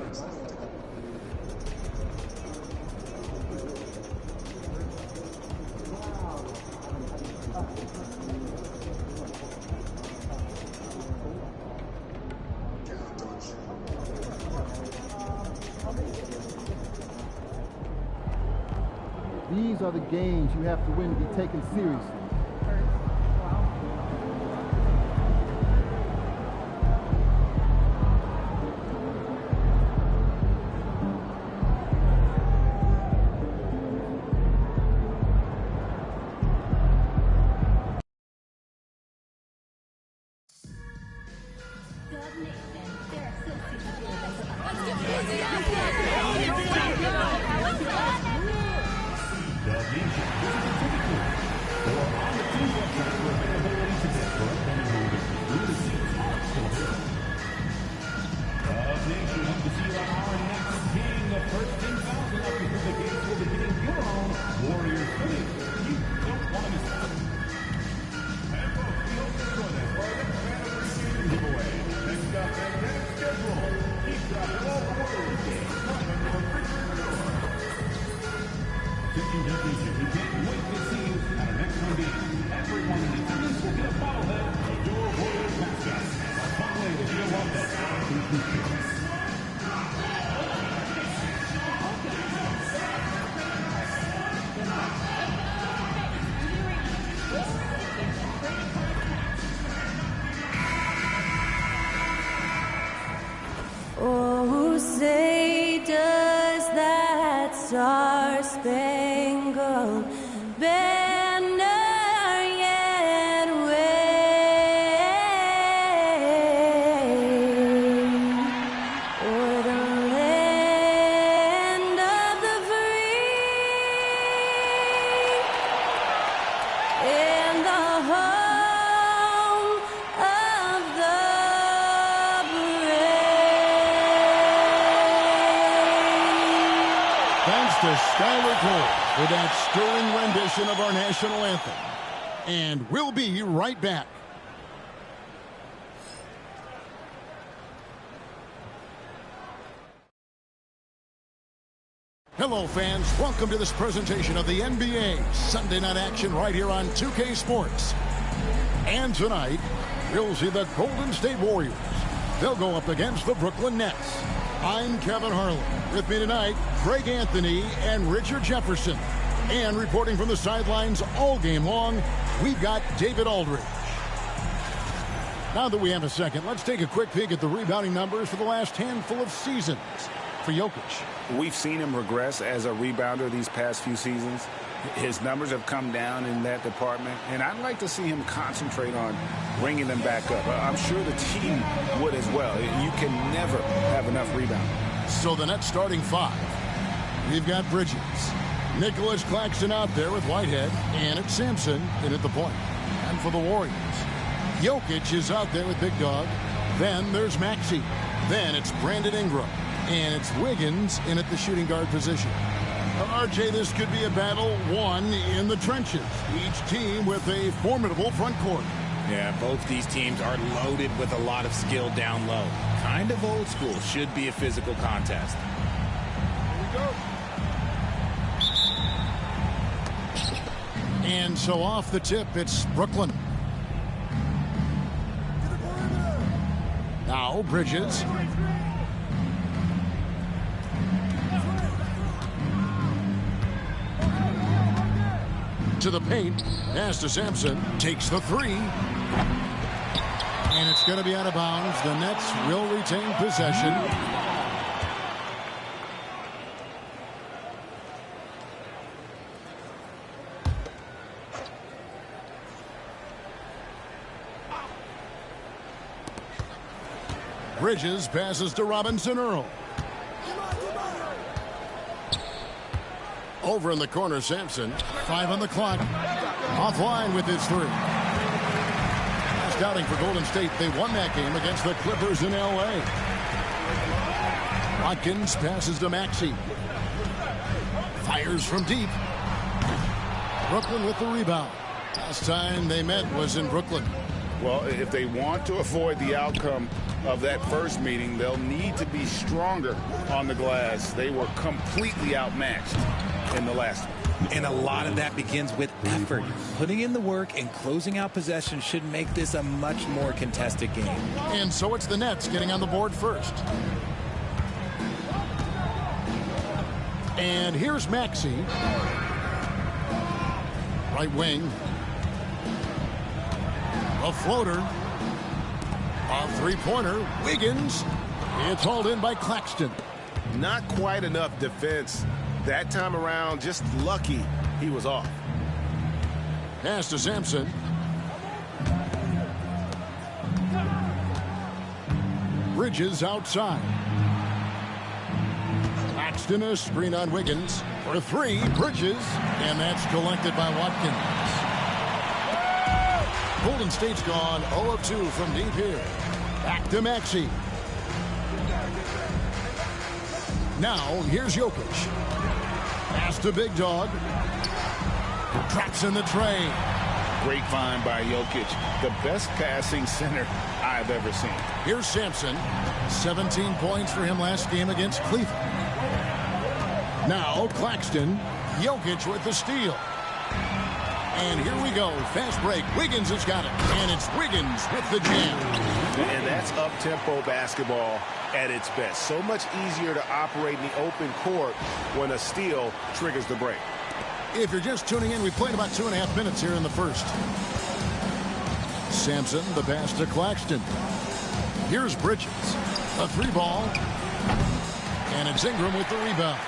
These are the games you have to win to be taken seriously. Oh, say does that star-spangled banner yet wave o'er the land of the free and the home of the Thanks to Skylar Cole for that stirring rendition of our national anthem. And we'll be right back. Hello, fans. Welcome to this presentation of the NBA Sunday night action right here on 2K Sports. And tonight, we'll see the Golden State Warriors. They'll go up against the Brooklyn Nets. I'm Kevin Harlan. With me tonight, Craig Anthony and Richard Jefferson. And reporting from the sidelines all game long, we've got David Aldridge. Now that we have a second, let's take a quick peek at the rebounding numbers for the last handful of seasons for Jokic. We've seen him regress as a rebounder these past few seasons. His numbers have come down in that department, and I'd like to see him concentrate on bringing them back up. I'm sure the team would as well. You can never have enough rebounding. So the Nets starting five. We've got Bridges. Nicholas Claxton out there with Whitehead, and it's Sampson in at the point. And for the Warriors, Jokic is out there with Big Dog. Then there's Maxey. Then it's Brandon Ingram. And it's Wiggins in at the shooting guard position. RJ, this could be a battle won in the trenches. Each team with a formidable front court. Yeah, both these teams are loaded with a lot of skill down low. Kind of old school. Should be a physical contest. Here we go. And so off the tip, it's Brooklyn. Now Bridges. To the paint, pass to Sampson, takes the three, and it's going to be out of bounds. The Nets will retain possession. Bridges passes to Robinson Earl. Over in the corner, Sampson. 5 on the clock. Offline with his three. Last outing for Golden State. They won that game against the Clippers in L.A. Watkins passes to Maxey. Fires from deep. Brooklyn with the rebound. Last time they met was in Brooklyn. Well, if they want to avoid the outcome of that first meeting, they'll need to be stronger on the glass. They were completely outmatched in the last one. And a lot of that begins with effort. Putting in the work and closing out possession should make this a much more contested game. And so it's the Nets getting on the board first. And here's Maxey. Right wing. A floater. A three-pointer. Wiggins. It's hauled in by Claxton. Not quite enough defense. That time around, just lucky he was off. Pass to Sampson. Bridges outside. Claxton, a screen on Wiggins. For three, Bridges. And that's collected by Watkins. Golden State's gone 0 of 2 from deep here. Back to Maxey. Now, here's Jokic. Pass to Big Dog. Traps in the tray. Great find by Jokic. The best passing center I've ever seen. Here's Sampson. 17 points for him last game against Cleveland. Now, Claxton. Jokic with the steal. And here we go. Fast break. Wiggins has got it. And it's Wiggins with the jam. And that's up-tempo basketball at its best. So much easier to operate in the open court when a steal triggers the break. If you're just tuning in, we played about 2.5 minutes here in the first. Sampson, the pass to Claxton. Here's Bridges. A three ball. And it's Ingram with the rebound.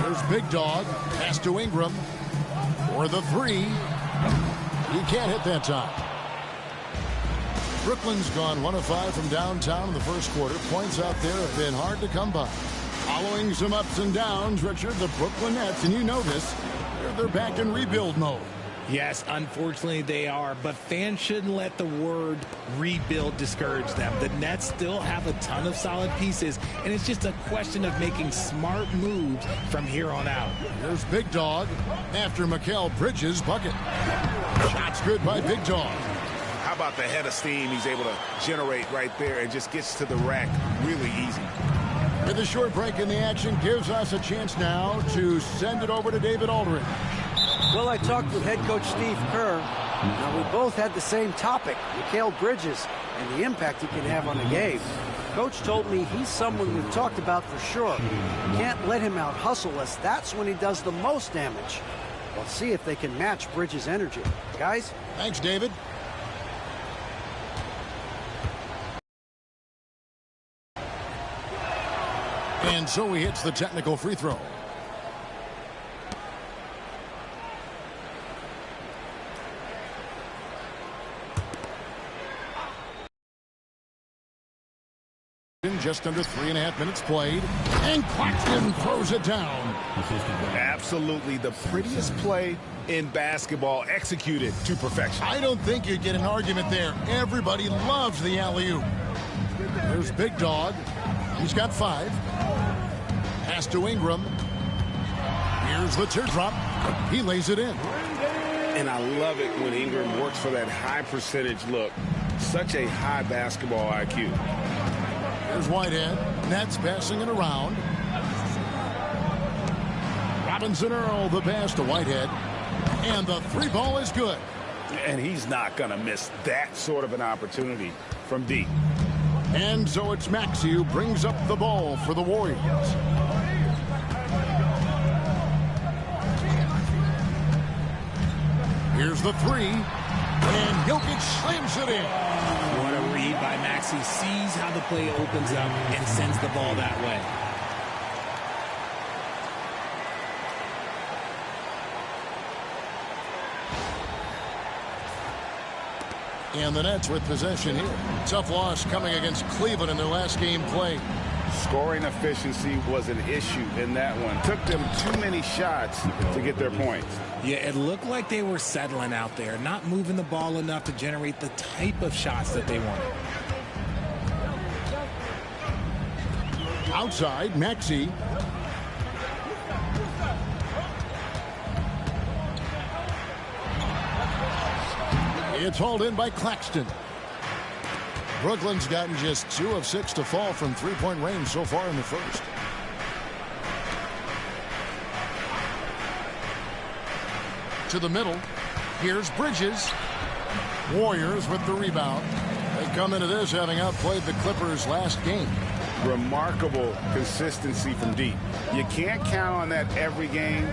Here's Big Dog. Pass to Ingram. For the three. He can't hit that time. Brooklyn's gone 1 of 5 from downtown in the first quarter. Points out there have been hard to come by. Following some ups and downs, Richard, the Brooklyn Nets, and you know this, they're back in rebuild mode. Yes, unfortunately they are, but fans shouldn't let the word rebuild discourage them. The Nets still have a ton of solid pieces, and it's just a question of making smart moves from here on out. Here's Big Dog after Mikal Bridges' bucket. Shots good by Big Dog. How about the head of steam he's able to generate right there and just gets to the rack really easy. With a short break in the action, gives us a chance now to send it over to David Aldridge. Well, I talked with head coach Steve Kerr. Now, we both had the same topic, Mikal Bridges, and the impact he can have on a game. Coach told me he's someone we've talked about for sure. Can't let him out-hustle us. That's when he does the most damage. We'll see if they can match Bridges' energy. Guys? Thanks, David. And so he hits the technical free throw. Just under 3.5 minutes played. And Claxton throws it down. Absolutely the prettiest play in basketball, executed to perfection. I don't think you'd get an argument there. Everybody loves the alley-oop. There's Big Dog. He's got 5. Pass to Ingram. Here's the teardrop. He lays it in. And I love it when Ingram works for that high percentage look. Such a high basketball IQ. There's Whitehead. Nets passing it around. Robinson Earl, the pass to Whitehead. And the three ball is good. And he's not going to miss that sort of an opportunity from deep. And so it's Maxey who brings up the ball for the Warriors. Here's the three. And Jokic slams it in. What a read by Maxey. Sees how the play opens up and sends the ball that way. And the Nets with possession here. Tough loss coming against Cleveland in their last game played. Scoring efficiency was an issue in that one. Took them too many shots to get their points. Yeah, it looked like they were settling out there, not moving the ball enough to generate the type of shots that they wanted. Outside, Maxey. It's hauled in by Claxton. Brooklyn's gotten just 2 of 6 to fall from three-point range so far in the first. To the middle. Here's Bridges. Warriors with the rebound. They come into this having outplayed the Clippers last game. Remarkable consistency from deep. You can't count on that every game,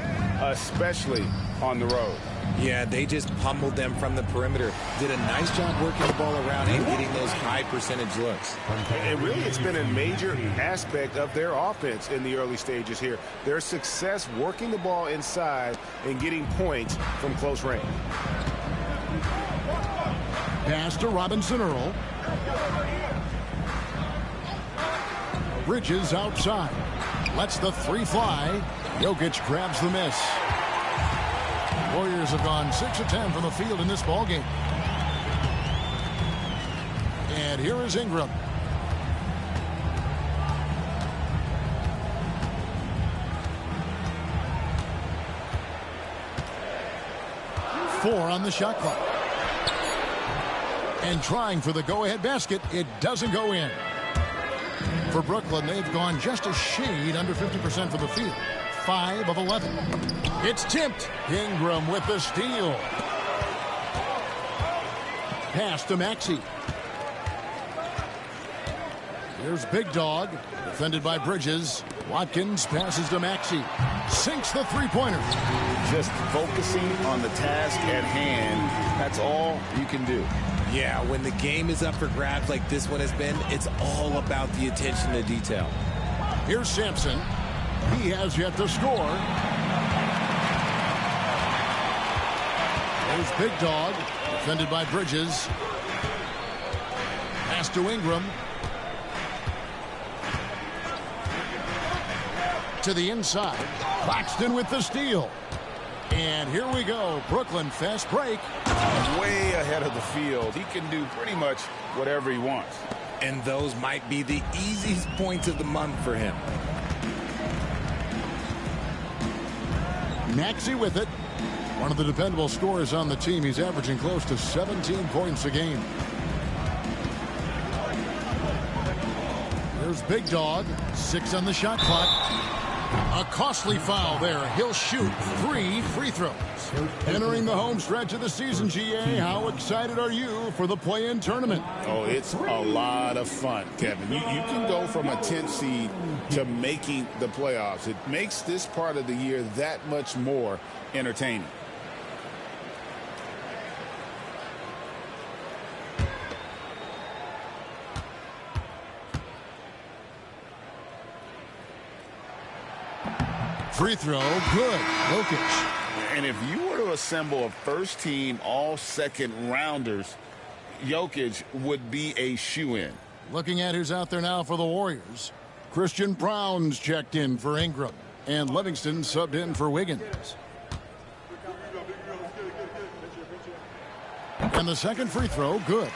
especially on the road. Yeah, they just pummeled them from the perimeter. Did a nice job working the ball around and getting those high percentage looks. And really, it's been a major aspect of their offense in the early stages here. Their success working the ball inside and getting points from close range. Pass to Robinson Earl. Bridges outside. Lets the three fly. Jokic grabs the miss. Warriors have gone 6 of 10 from the field in this ballgame. And here is Ingram. Four on the shot clock. And trying for the go-ahead basket, it doesn't go in. For Brooklyn, they've gone just a shade under 50% from the field. 5 of 11. It's tipped. Ingram with the steal. Pass to Maxey. Here's Big Dog. Defended by Bridges. Watkins passes to Maxey. Sinks the three-pointer. Just focusing on the task at hand. That's all you can do. Yeah, when the game is up for grabs like this one has been, it's all about the attention to detail. Here's Sampson. He has yet to score. There's Big Dog, defended by Bridges. Pass to Ingram. To the inside. Claxton with the steal. And here we go. Brooklyn fast break. Way ahead of the field. He can do pretty much whatever he wants. And those might be the easiest points of the month for him. Maxey with it. One of the dependable scorers on the team. He's averaging close to 17 points a game. There's Big Dog. 6 on the shot clock. A costly foul there. He'll shoot 3 free throws. Entering the home stretch of the season, GA. How excited are you for the play-in tournament? Oh, it's a lot of fun, Kevin. You can go from a 10th seed to making the playoffs. It makes this part of the year that much more entertaining. Free throw, good. Jokic. And if you were to assemble a first-team all-second-rounders, Jokic would be a shoo-in. Looking at who's out there now for the Warriors. Christian Brown's checked in for Ingram. And Livingston subbed in for Wiggins. And the second free throw, good.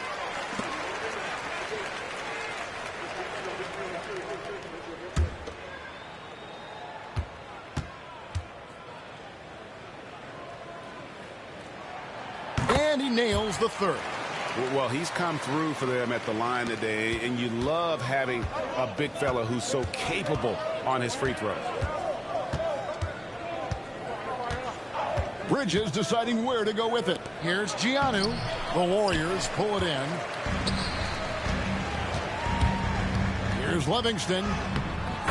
And he nails the third. Well, he's come through for them at the line today, and you love having a big fella who's so capable on his free throws. Bridges deciding where to go with it. Here's Giannou. The Warriors pull it in. Here's Livingston.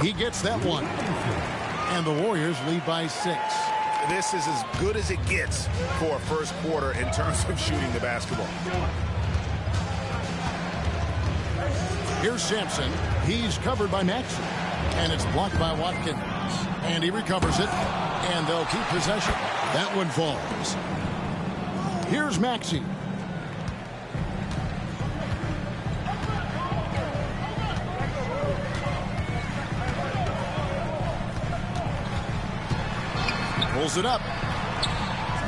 He gets that one. And the Warriors lead by 6. This is as good as it gets for a first quarter in terms of shooting the basketball. Here's Sampson. He's covered by Maxey. And it's blocked by Watkins. And he recovers it. And they'll keep possession. That one falls. Here's Maxey. Pulls it up.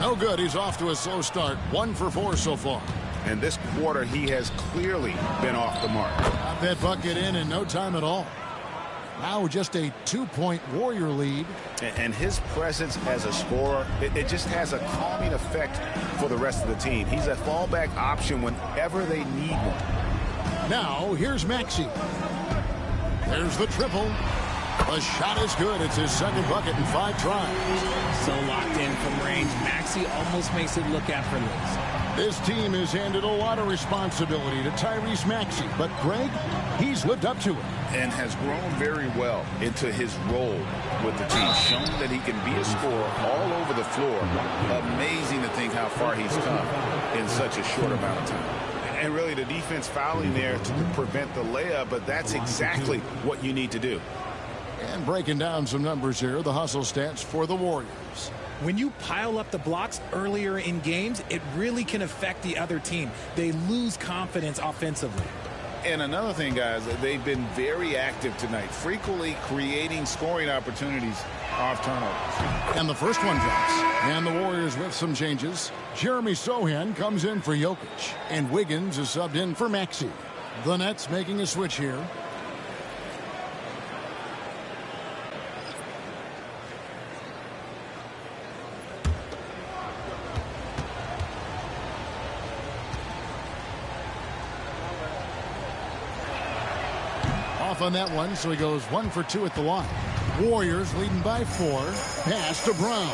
No good. He's off to a slow start. 1 for 4 so far. And this quarter, he has clearly been off the mark. Got that bucket in no time at all. Now just a 2-point Warrior lead. And his presence as a scorer, it just has a calming effect for the rest of the team. He's a fallback option whenever they need one. Now here's Maxey. There's the triple. The shot is good. It's his second bucket in 5 tries. So locked in from range. Maxey almost makes it look effortless. This team has handed a lot of responsibility to Tyrese Maxey, but Greg, he's lived up to it. And has grown very well into his role with the team, shown that he can be a scorer all over the floor. Amazing to think how far he's come in such a short amount of time. And really the defense fouling there to prevent the layup, but that's exactly what you need to do. And breaking down some numbers here, the hustle stats for the Warriors. When you pile up the blocks earlier in games, it really can affect the other team. They lose confidence offensively. And another thing, guys, they've been very active tonight, frequently creating scoring opportunities off turnovers. And the first one drops. And the Warriors with some changes. Jeremy Sohan comes in for Jokic. And Wiggins is subbed in for Maxey. The Nets making a switch here. On that one, so he goes 1 for 2 at the line. Warriors leading by 4. Pass to Brown.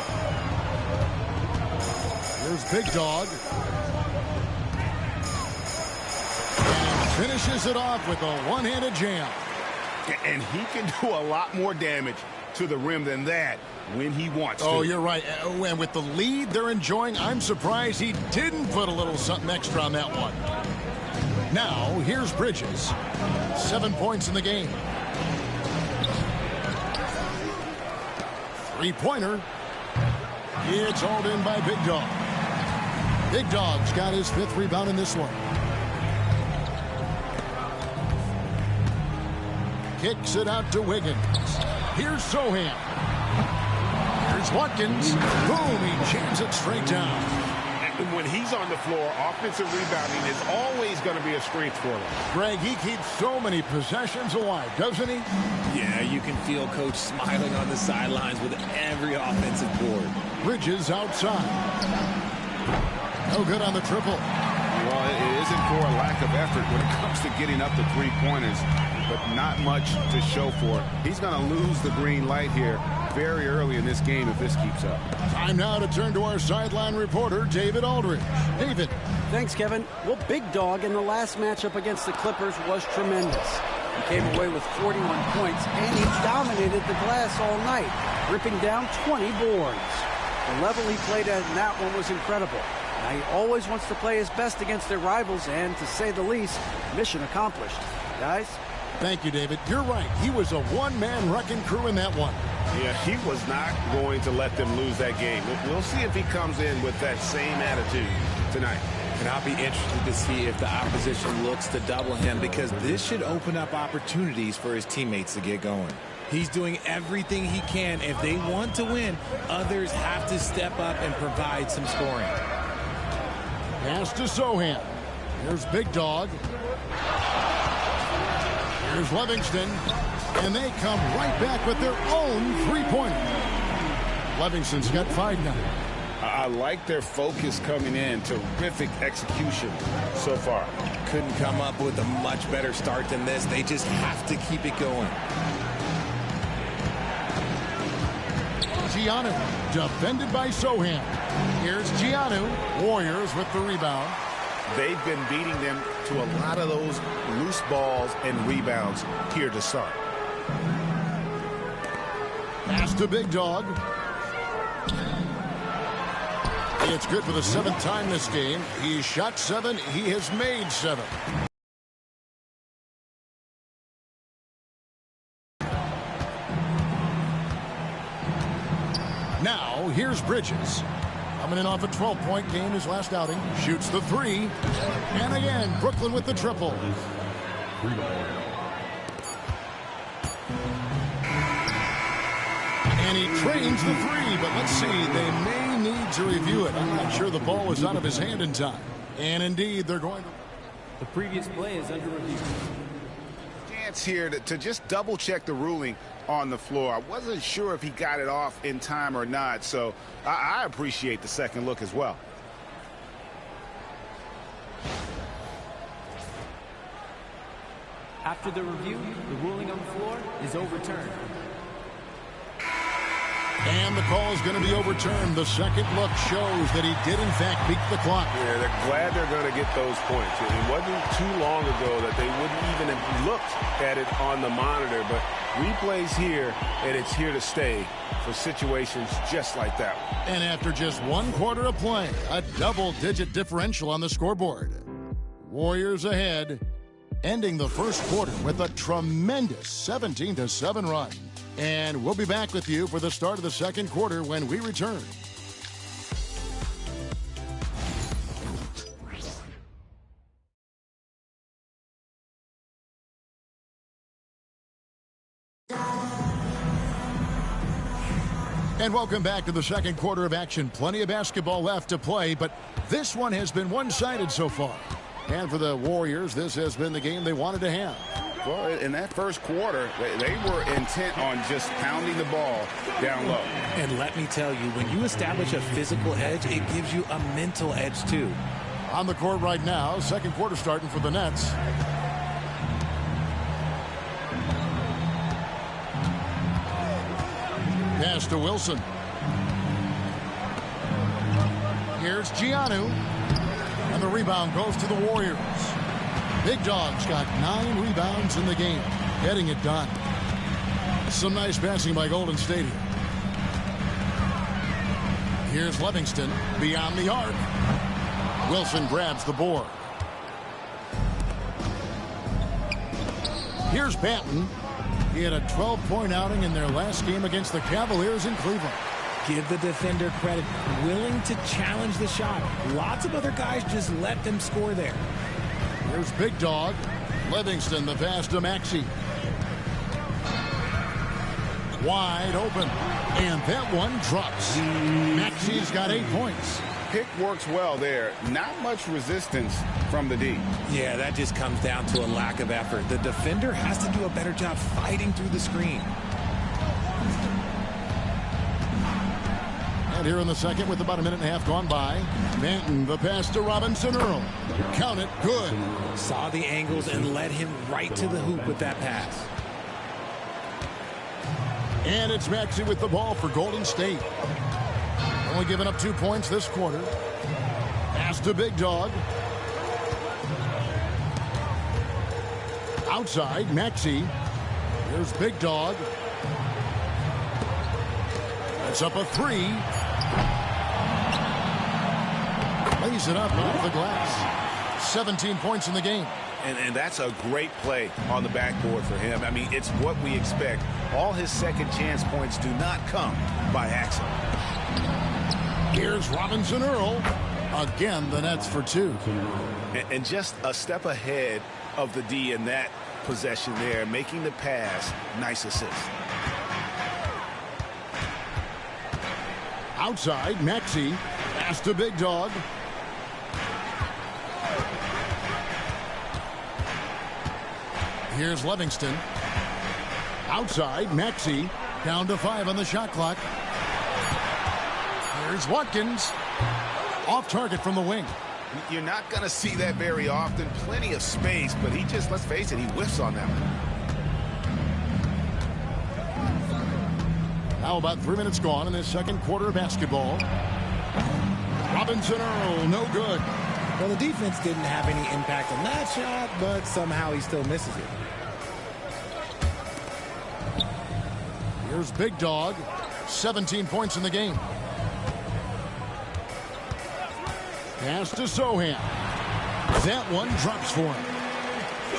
Here's Big Dog. And finishes it off with a one-handed jam. And he can do a lot more damage to the rim than that when he wants to. Oh, you're right. And with the lead they're enjoying, I'm surprised he didn't put a little something extra on that one. Now, here's Bridges. 7 points in the game. 3-pointer. It's hauled in by Big Dog. Big Dog's got his 5th rebound in this one. Kicks it out to Wiggins. Here's Sohan. Here's Watkins. Boom, he jams it straight down. When he's on the floor, offensive rebounding is always going to be a strength for him. Greg, he keeps so many possessions alive, doesn't he? Yeah, you can feel Coach smiling on the sidelines with every offensive board. Bridges outside. No good on the triple. Well, it isn't for a lack of effort when it comes to getting up to 3-pointers, but not much to show for it. He's going to lose the green light here very early in this game if this keeps up. Time now to turn to our sideline reporter, David Aldridge. David. Thanks, Kevin. Well, Big Dog in the last matchup against the Clippers was tremendous. He came away with 41 points, and he dominated the glass all night, ripping down 20 boards. The level he played at in that one was incredible. Now, he always wants to play his best against their rivals, and to say the least, mission accomplished. Guys? Thank you, David. You're right. He was a one-man wrecking crew in that one. Yeah, he was not going to let them lose that game. We'll see if he comes in with that same attitude tonight. And I'll be interested to see if the opposition looks to double him, because this should open up opportunities for his teammates to get going. He's doing everything he can. If they want to win, others have to step up and provide some scoring. Pass to Sohan. Here's Big Dog. Here's Livingston. And they come right back with their own 3-pointer. Livingston's got 5 now. I like their focus coming in. Terrific execution so far. Couldn't come up with a much better start than this. They just have to keep it going. Giannou, defended by Sohan. Here's Giannou. Warriors with the rebound. They've been beating them to a lot of those loose balls and rebounds here to start. Pass to Big Dog. It's good for the 7th time this game. He shot 7. He has made 7. Now, here's Bridges. Coming in off a 12-point game his last outing. Shoots the 3. And again, Brooklyn with the triple. And he trains the 3, but let's see, they may need to review it. I'm not sure the ball was out of his hand in time. And indeed, they're going to... The previous play is under review. chance here to just double check the ruling on the floor. I wasn't sure if he got it off in time or not, so I appreciate the second look as well. After the review, the ruling on the floor is overturned. And the call is going to be overturned. The second look shows that he did, in fact, beat the clock. Yeah, they're glad they're going to get those points. It wasn't too long ago that they wouldn't even have looked at it on the monitor, but replays here, and it's here to stay for situations just like that one. And after just 1 quarter of play, a double-digit differential on the scoreboard. Warriors ahead, ending the first quarter with a tremendous 17-7 run. And we'll be back with you for the start of the second quarter when we return. And welcome back to the second quarter of action. Plenty of basketball left to play, but this one has been one-sided so far. And for the Warriors, this has been the game they wanted to have. Well, in that first quarter, they were intent on just pounding the ball down low. And let me tell you, when you establish a physical edge, it gives you a mental edge too. On the court right now, second quarter starting for the Nets. Pass to Wilson. Here's Giannou. And the rebound goes to the Warriors. Big Dog's got 9 rebounds in the game, getting it done. Some nice passing by Golden State here. Here's Livingston beyond the arc. Wilson grabs the board. Here's Banton. He had a 12-point outing in their last game against the Cavaliers in Cleveland. Give the defender credit, willing to challenge the shot. Lots of other guys just let them score there. Here's Big Dog. Livingston, the pass to Maxey. Wide open. And that one drops. Maxey's got 8 points. Pick works well there. Not much resistance from the D. Yeah, that just comes down to a lack of effort. The defender has to do a better job fighting through the screen. And here in the second with about a minute and a half gone by. Banton, the pass to Robinson Earl. Count it, good. Saw the angles and led him right to the hoop with that pass. And it's Maxey with the ball for Golden State. Only giving up 2 points this quarter. Pass to Big Dog. Outside, Maxey. Here's Big Dog. That's up a 3. Lays it up off the glass. 17 points in the game. And that's a great play on the backboard for him. I mean, it's what we expect. All his second chance points do not come by accident. Here's Robinson Earl. Again, the Nets for 2. And just a step ahead of the D in that possession there, making the pass. Nice assist. Outside, Maxey. Pass to Big Dog. Here's Livingston. Outside, Maxey. Down to 5 on the shot clock. Here's Watkins. Off target from the wing. You're not going to see that very often. Plenty of space, but he just, let's face it, he whiffs on that one. Now about 3 minutes gone in this second quarter of basketball. Robinson Earl, no good. Well, the defense didn't have any impact on that shot, but somehow he still misses it. Here's Big Dog. 17 points in the game. Pass to Sohan. That one drops for him.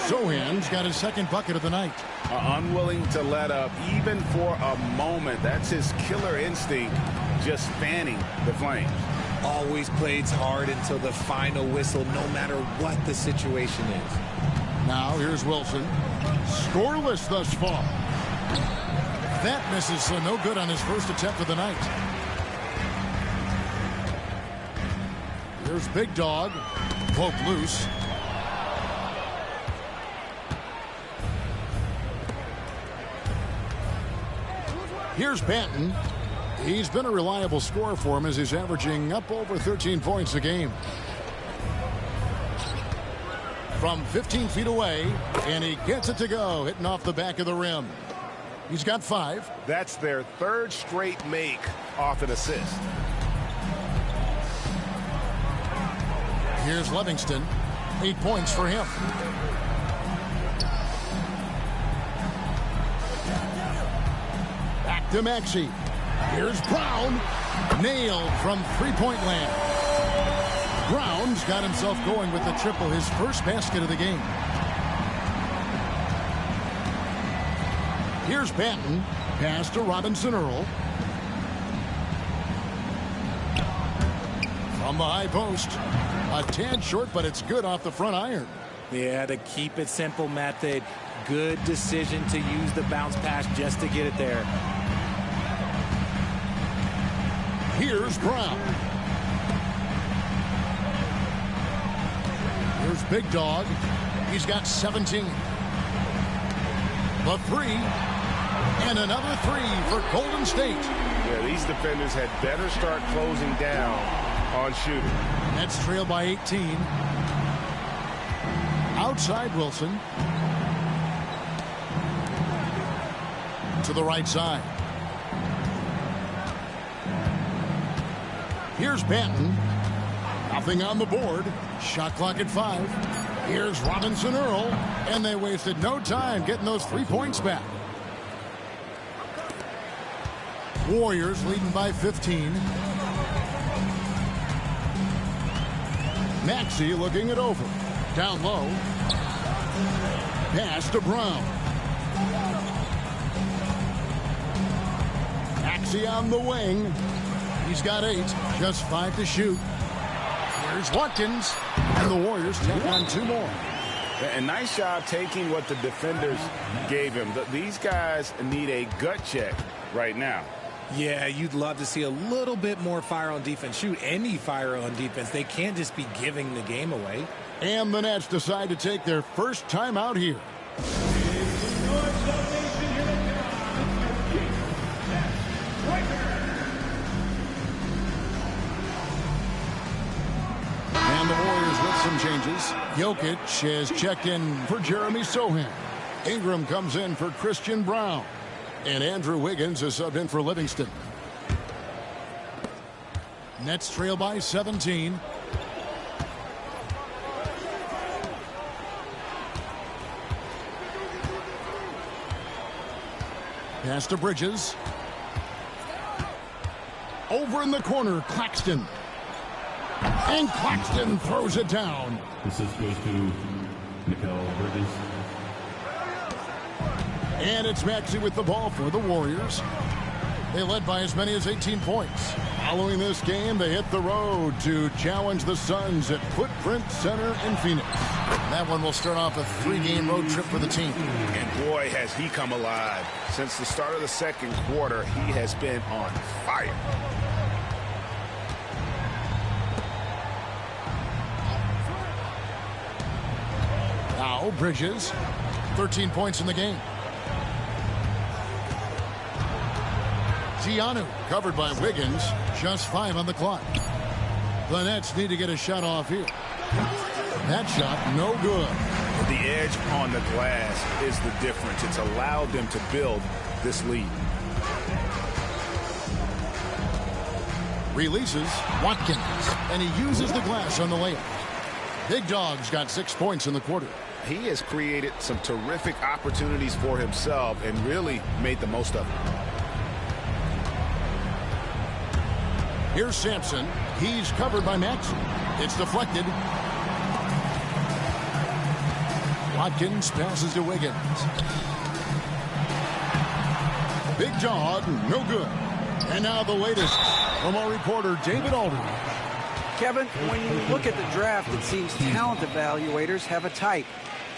Sohan's got his second bucket of the night. Unwilling to let up even for a moment. That's his killer instinct, just fanning the flames. Always plays hard until the final whistle, no matter what the situation is. Now here's Wilson. Scoreless thus far. That misses, so no good on his first attempt of the night. Here's Big Dog. Poke loose. Here's Banton. He's been a reliable scorer for him as he's averaging up over 13 points a game. From 15 feet away, and he gets it to go, hitting off the back of the rim. He's got 5. That's their 3rd straight make off an assist. Here's Livingston. 8 points for him. Back to Maxey. Here's Brown. Nailed from three-point land. Brown's got himself going with the triple, his first basket of the game. Here's Banton. Pass to Robinson Earl. From the high post. A tad short, but it's good off the front iron. Yeah, the keep it simple method. Good decision to use the bounce pass just to get it there. Here's Brown. Here's Big Dog. He's got 17. The 3. And another 3 for Golden State. Yeah, these defenders had better start closing down on shooting. Nets trail by 18. Outside Wilson. To the right side. Here's Banton. Nothing on the board. Shot clock at 5. Here's Robinson Earl. And they wasted no time getting those 3 points back. Warriors leading by 15. Maxey looking it over. Down low. Pass to Brown. Maxey on the wing. He's got 8. Just 5 to shoot. Here's Watkins. And the Warriors take on 2 more. And nice job taking what the defenders gave him. These guys need a gut check right now. Yeah, you'd love to see a little bit more fire on defense. Shoot, any fire on defense. They can't just be giving the game away. And the Nets decide to take their first time out here. And the Warriors with some changes. Jokic has checked in for Jeremy Sohan. Ingram comes in for Christian Brown. And Andrew Wiggins is subbed in for Livingston. Nets trail by 17. Pass to Bridges. Over in the corner, Claxton. And Claxton throws it down. Assist goes to Mikal Bridges. And it's Maxey with the ball for the Warriors. They led by as many as 18 points. Following this game, they hit the road to challenge the Suns at Footprint Center in Phoenix. That one will start off a 3-game road trip for the team. And boy, has he come alive. Since the start of the second quarter, he has been on fire. Now Bridges, 13 points in the game. Giannou covered by Wiggins, just 5 on the clock. The Nets need to get a shot off here. That shot, no good. The edge on the glass is the difference. It's allowed them to build this lead. Releases Watkins, and he uses the glass on the layup. Big Dog's got 6 points in the quarter. He has created some terrific opportunities for himself and really made the most of them. Here's Sampson. He's covered by Maxey. It's deflected. Watkins passes to Wiggins. Big Dog, no good. And now the latest from our reporter, David Aldridge. Kevin, when you look at the draft, it seems talent evaluators have a type.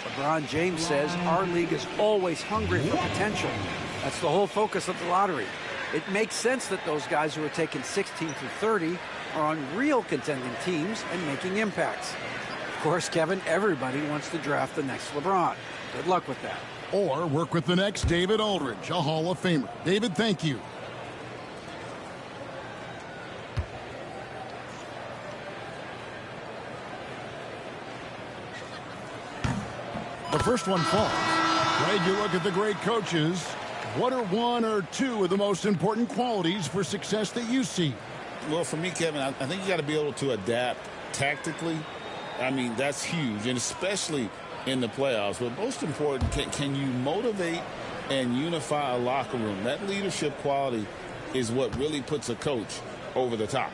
LeBron James says our league is always hungry for potential. That's the whole focus of the lottery. It makes sense that those guys who are taken 16 through 30 are on real contending teams and making impacts. Of course, Kevin, everybody wants to draft the next LeBron. Good luck with that. Or work with the next David Aldridge, a Hall of Famer. David, thank you. The first one falls. Greg, you look at the great coaches. What are one or two of the most important qualities for success that you see? Well, for me, Kevin, I think you got to be able to adapt tactically. I mean, that's huge, and especially in the playoffs. But most important, can you motivate and unify a locker room? That leadership quality is what really puts a coach over the top.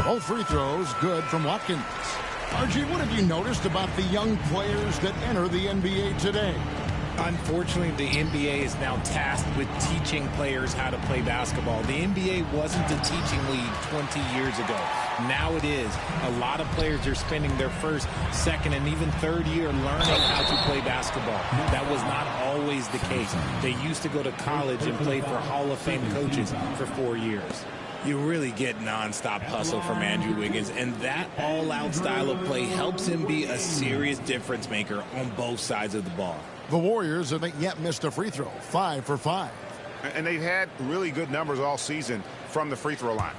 Both free throws good from Watkins. RG, what have you noticed about the young players that enter the NBA today? Unfortunately, the NBA is now tasked with teaching players how to play basketball. The NBA wasn't a teaching league 20 years ago. Now it is. A lot of players are spending their first, second, and even third year learning how to play basketball. That was not always the case. They used to go to college and play for Hall of Fame coaches for 4 years. You really get nonstop hustle from Andrew Wiggins, and that all-out style of play helps him be a serious difference maker on both sides of the ball. The Warriors haven't yet missed a free throw, 5 for 5. And they've had really good numbers all season from the free throw line.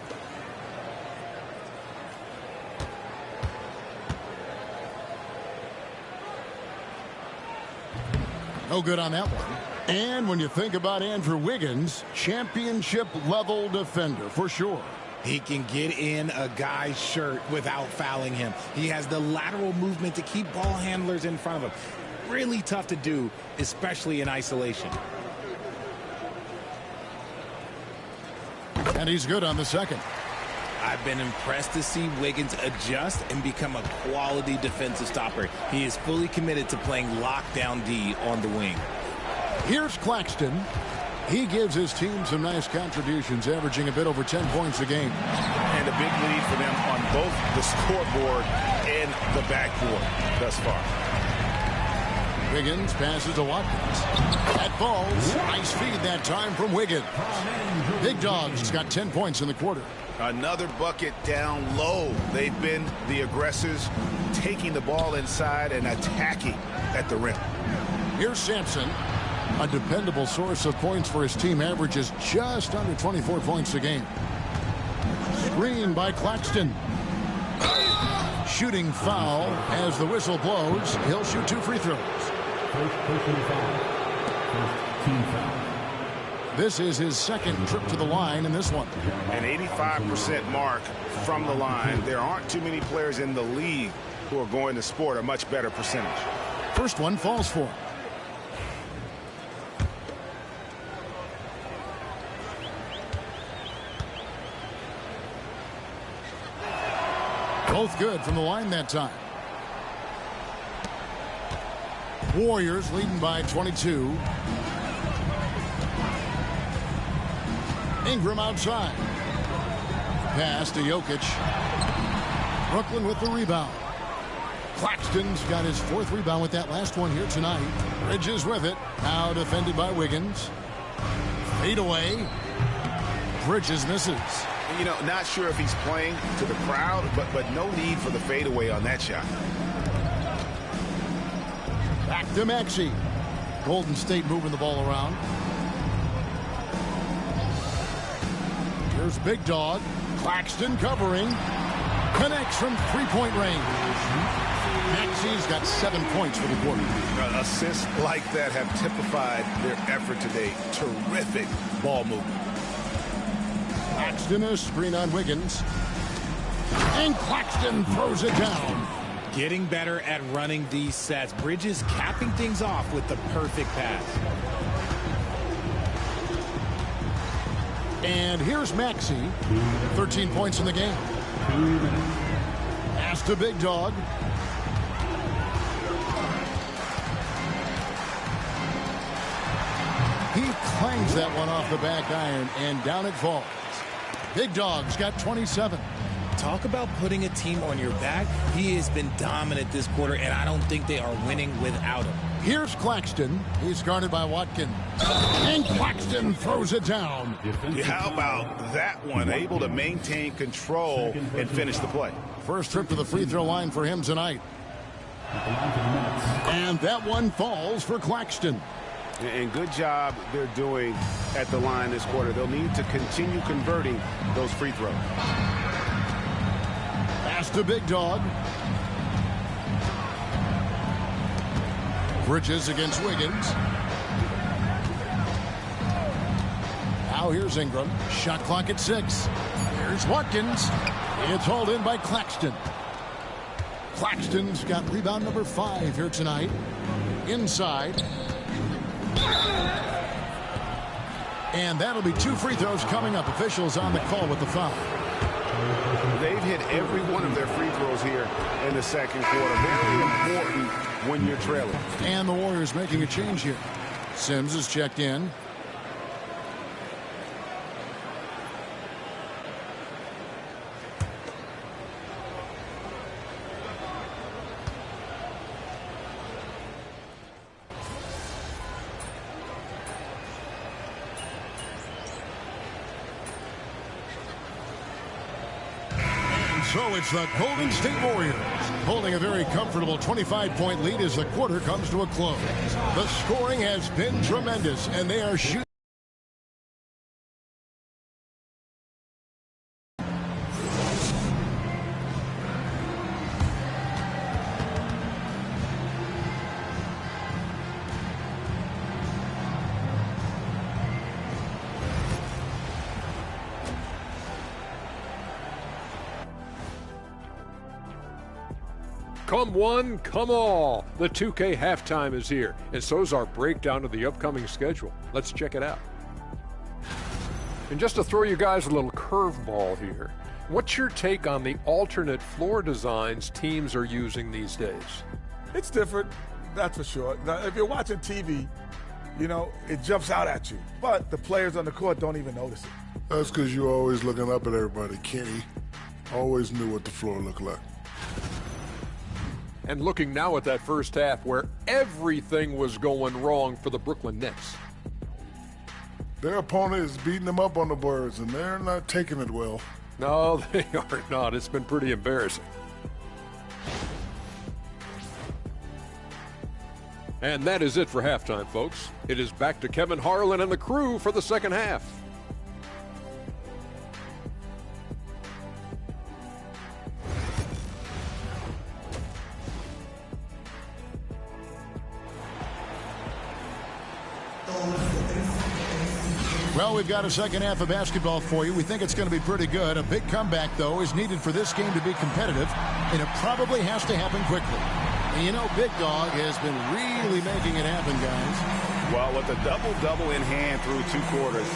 No good on that one. And when you think about Andrew Wiggins, championship-level defender for sure. He can get in a guy's shirt without fouling him. He has the lateral movement to keep ball handlers in front of him. Really tough to do, especially in isolation. And he's good on the second. I've been impressed to see Wiggins adjust and become a quality defensive stopper. He is fully committed to playing lockdown D on the wing. Here's Claxton. He gives his team some nice contributions, averaging a bit over 10 points a game. And a big lead for them on both the scoreboard and the backboard thus far. Wiggins passes to Watkins. That falls. Nice feed that time from Wiggins. Big Dog's got 10 points in the quarter. Another bucket down low. They've been the aggressors, taking the ball inside and attacking at the rim. Here's Sampson. A dependable source of points for his team, averages just under 24 points a game. Screen by Claxton. Shooting foul as the whistle blows. He'll shoot 2 free throws. First personal foul. First team foul. This is his second trip to the line in this one. An 85% mark from the line. There aren't too many players in the league who are going to sport a much better percentage. First one falls for him. Both good from the line that time. Warriors leading by 22. Ingram outside. Pass to Jokic. Brooklyn with the rebound. Claxton's got his 4th rebound with that last one here tonight. Bridges with it. Now defended by Wiggins. Fade away. Bridges misses. You know, not sure if he's playing to the crowd, but no need for the fadeaway on that shot. Back to Maxey. Golden State moving the ball around. Here's Big Dog. Claxton covering. Connects from 3-point range. Maxey's got 7 points for the quarter. Assists like that have typified their effort today. Terrific ball movement. Claxton, a screen on Wiggins. And Claxton throws it down. Getting better at running these sets. Bridges capping things off with the perfect pass. And here's Maxey. 13 points in the game. Pass to Big Dog. He clangs that one off the back iron, and down it falls. Big Dog's got 27. Talk about putting a team on your back. He has been dominant this quarter, and I don't think they are winning without him. Here's Claxton. He's guarded by Watkins. And Claxton throws it down. How about that one? Able to maintain control and finish the play. First trip to the free throw line for him tonight. At the line for the Nets. And that one falls for Claxton. And good job they're doing at the line this quarter. They'll need to continue converting those free throws. Pass to Big Dog. Bridges against Wiggins. Now here's Ingram. Shot clock at 6. Here's Watkins. It's hauled in by Claxton. Claxton's got rebound number 5 here tonight. Inside. And that'll be 2 free throws coming up. Officials on the call with the foul. They've hit every one of their free throws here in the second quarter. Very important when you're trailing. And the Warriors making a change here. Sims is checked in. So it's the Golden State Warriors holding a very comfortable 25-point lead as the quarter comes to a close. The scoring has been tremendous, and they are shooting. Come one, come all. The 2K halftime is here, and so is our breakdown of the upcoming schedule. Let's check it out. And just to throw you guys a little curveball here, what's your take on the alternate floor designs teams are using these days? It's different, that's for sure. Now, if you're watching TV, you know, it jumps out at you. But the players on the court don't even notice it. That's because you're always looking up at everybody. Kenny always knew what the floor looked like. And looking now at that first half where everything was going wrong for the Brooklyn Nets. Their opponent is beating them up on the boards, and they're not taking it well. No, they are not. It's been pretty embarrassing. And that is it for halftime, folks. It is back to Kevin Harlan and the crew for the second half. Well, we've got a second half of basketball for you. We think it's going to be pretty good. A big comeback, though, is needed for this game to be competitive, and it probably has to happen quickly. And you know, Big Dog has been really making it happen, guys. Well, with a double-double in hand through 2 quarters,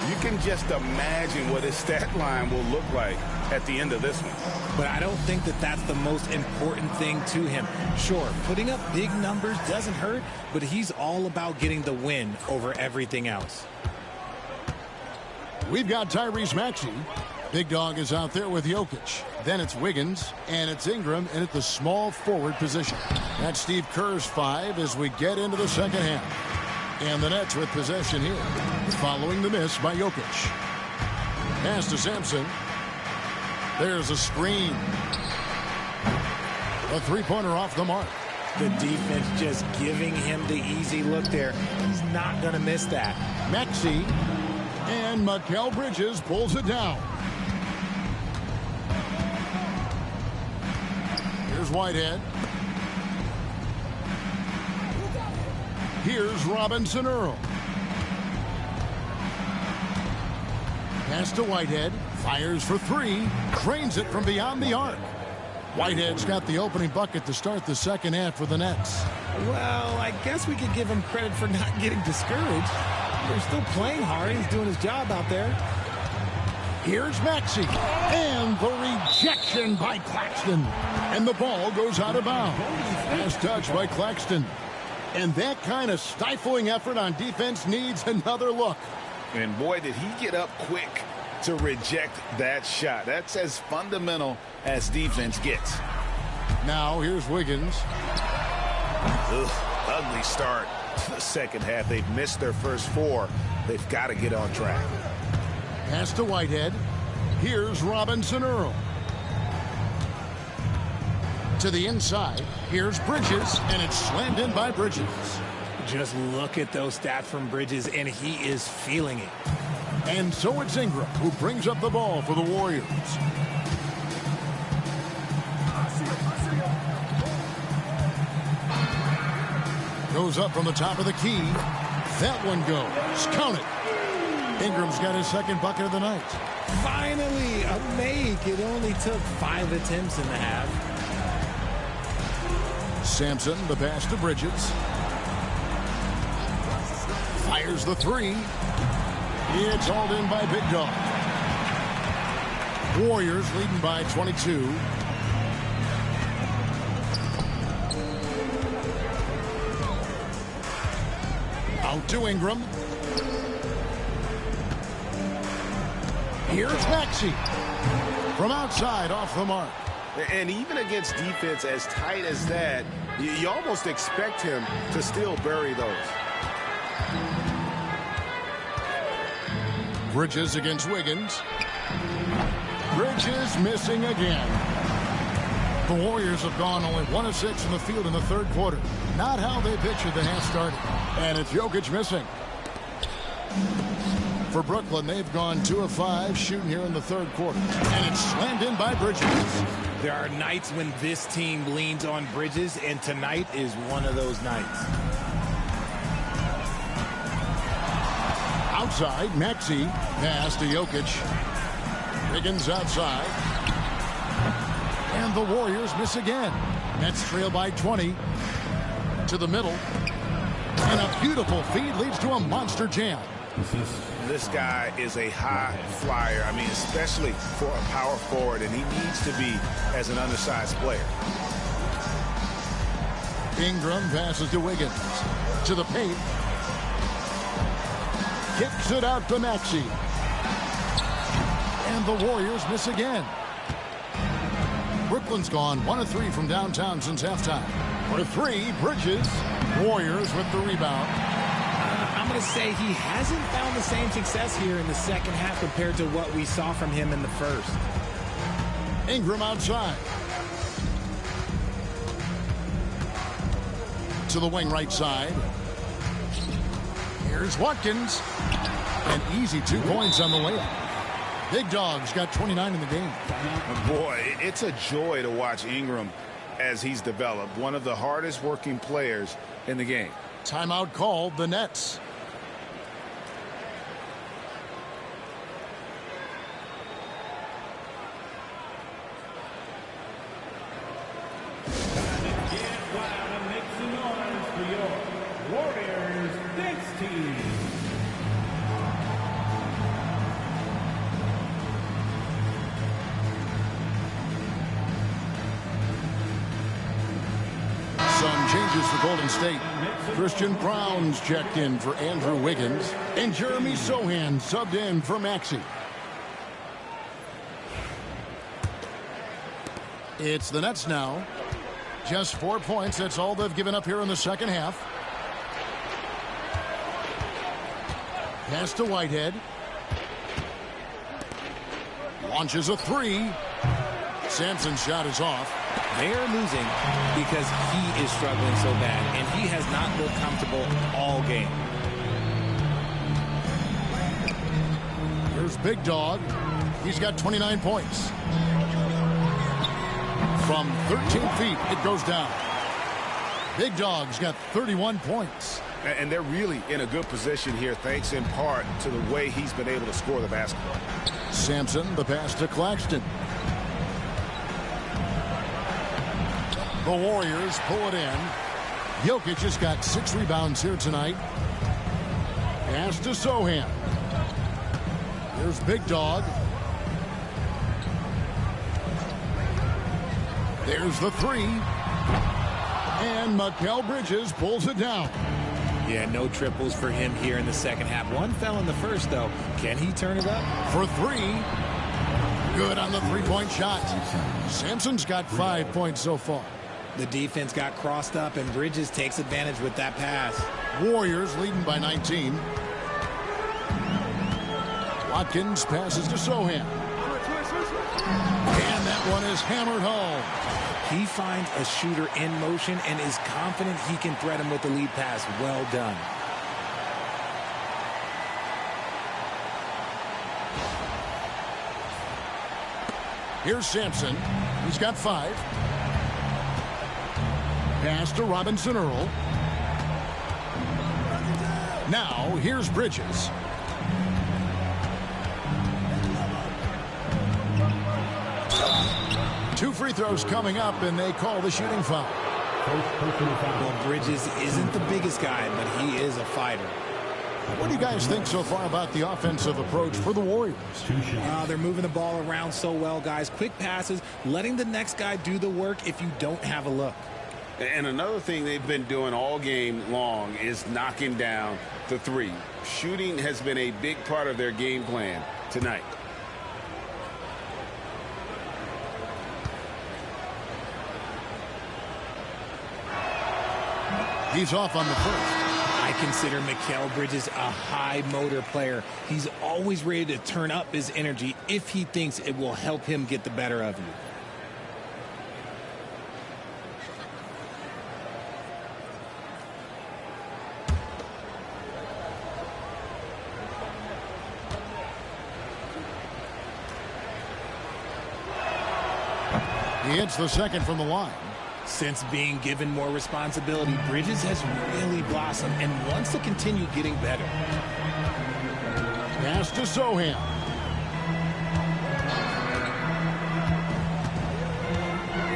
you can just imagine what his stat line will look like at the end of this one. But I don't think that that's the most important thing to him. Sure, putting up big numbers doesn't hurt, but he's all about getting the win over everything else. We've got Tyrese Maxey. Big Dog is out there with Jokic. Then it's Wiggins, and it's Ingram in at the small forward position. That's Steve Kerr's 5 as we get into the second half. And the Nets with possession here, following the miss by Jokic. Pass to Sampson. There's a screen. A 3-pointer off the mark. The defense just giving him the easy look there. He's not going to miss that. Maxey. And Mikal Bridges pulls it down. Here's Whitehead. Here's Robinson Earl. Pass to Whitehead. Fires for 3. Drains it from beyond the arc. Whitehead's got the opening bucket to start the second half for the Nets. Well, I guess we could give him credit for not getting discouraged. They're still playing hard. He's doing his job out there. Here's Maxey. And the rejection by Claxton. And the ball goes out of bounds. Last touch by Claxton. And that kind of stifling effort on defense needs another look. And boy, did he get up quick to reject that shot. That's as fundamental as defense gets. Now here's Wiggins. Ugly start to the second half. They've missed their first 4. They've got to get on track. Pass to Whitehead. Here's Robinson Earl. To the inside, here's Bridges, and it's slammed in by Bridges. Just look at those stats from Bridges, and he is feeling it. And so it's Ingram who brings up the ball for the Warriors. Goes up from the top of the key. That one goes. Count it. Ingram's got his second bucket of the night. Finally, a make. It only took 5 attempts in the half. Sampson, the pass to Bridges. Fires the three. It's hauled in by Big Dog. Warriors leading by 22. Out to Ingram. Here's Maxey. From outside, off the mark. And even against defense as tight as that, you almost expect him to still bury those. Bridges against Wiggins. Bridges missing again. The Warriors have gone only 1 of 6 in the field in the third quarter. Not how they pictured the half started. And it's Jokic missing. For Brooklyn, they've gone 2 of 5 shooting here in the third quarter. And it's slammed in by Bridges. There are nights when this team leans on Bridges, and tonight is one of those nights. Outside, Maxey. Pass to Jokic. Wiggins outside. And the Warriors miss again. Nets trail by 20. To the middle. And a beautiful feed leads to a monster jam. This guy is a high flyer. I mean, especially for a power forward, and he needs to be as an undersized player. Ingram passes to Wiggins. To the paint. Kicks it out to Maxey. And the Warriors miss again. Brooklyn's gone 1 of 3 from downtown since halftime. For 3, Bridges. Warriors with the rebound. I'm going to say he hasn't found the same success here in the second half compared to what we saw from him in the first. Ingram outside. To the wing right side. Here's Watkins. An easy 2 points on the layup. Big Dog's got 29 in the game. Boy, it's a joy to watch Ingram as he's developed. One of the hardest working players in the game. Timeout called, the Nets. Some changes for Golden State. Christian Brown's checked in for Andrew Wiggins. And Jeremy Sohan subbed in for Maxey. It's the Nets now. Just 4 points. That's all they've given up here in the second half. Pass to Whitehead. Launches a 3. Sampson's shot is off. They're losing because he is struggling so bad, and he has not looked comfortable all game. Here's Big Dog. He's got 29 points. From 13 feet, it goes down. Big Dog's got 31 points. And they're really in a good position here, thanks in part to the way he's been able to score the basketball. Sampson, the pass to Claxton. The Warriors pull it in. Jokic has got 6 rebounds here tonight. Pass to Sohan. Here's Big Dog. There's the 3. And Mikal Bridges pulls it down. Yeah, no triples for him here in the second half. One fell in the first, though. Can he turn it up? For 3. Good on the 3-point shot. Sampson's got 5 points so far. The defense got crossed up, and Bridges takes advantage with that pass. Warriors leading by 19. Watkins passes to Sohan. And that one is hammered home. He finds a shooter in motion and is confident he can thread him with the lead pass. Well done. Here's Sampson. He's got 5. Pass to Robinson Earl. Now, here's Bridges. Two free throws coming up, and they call the shooting foul. Well, Bridges isn't the biggest guy, but he is a fighter. What do you guys think so far about the offensive approach for the Warriors? They're moving the ball around so well, guys. Quick passes, letting the next guy do the work if you don't have a look. And another thing they've been doing all game long is knocking down the three. Shooting has been a big part of their game plan tonight. He's off on the first. I consider Mikal Bridges a high motor player. He's always ready to turn up his energy if he thinks it will help him get the better of you. He hits the second from the line. Since being given more responsibility, Bridges has really blossomed and wants to continue getting better. Pass to Sohan.